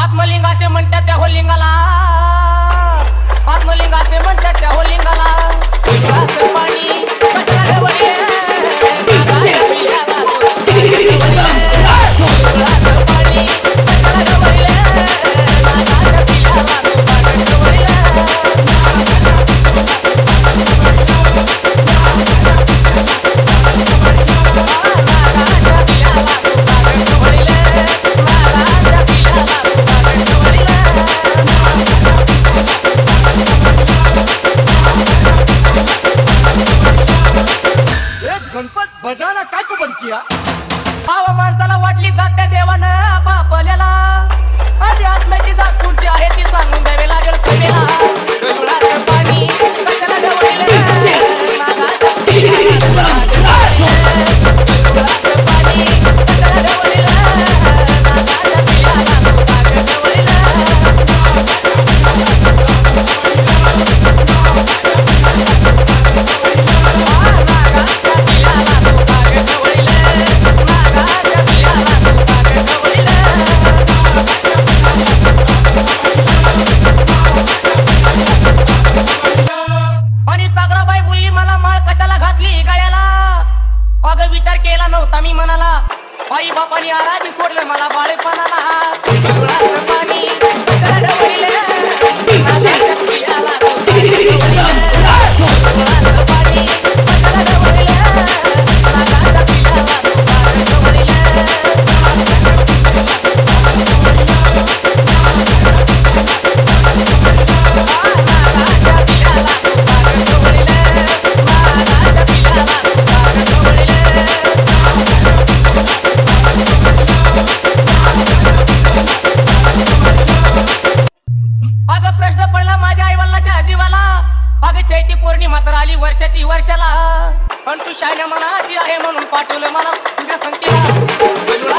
आत्मलिंग असे म्हणतात त्या होलिंगाला, आत्मलिंग असे म्हणतात त्या होलिंगाला. लिंगाचं पाणी कशाला ढवळले, नागाच्या पिल्लाला लिंगाचं पाणी कशाला ढवळले, नागाच्या पिल्लाला गणपत बजाना काय को बंद किया? भाव माणसाला वाटली जाते देवानं बापल्याला, आणि आत्म्याची जात तुमची आहे ती सांगून द्यावी लागेल तुम्हाला. डोळ्याचं पाणी कशाला ढवळले, नागाच्या पिल्लाला डोळ्याचं पाणी कशाला ढवळले, नागाच्या पिल्लाला आणि सागराबाई बोलली मला माळ कशाला घातली गळ्याला. अगं विचार केला नव्हता मी मनाला, आई बापानी आराधी सोडलं मला बाळेपणाला. डोळ्याचं पाणी कशाला ढवळले, नागाच्या पिल्लाला डोळ्याचं पाणी कशाला ढवळले, नागाच्या पिल्लाला अगं प्रश्न पडला माझ्या आई वडिलांच्या जीवाला. अगं चैती पौर्णिमा तर आली वर्षाची वर्षाला, पण तू शायना मनाची आहे म्हणून पाठवलं मला तुझ्या संगतीला.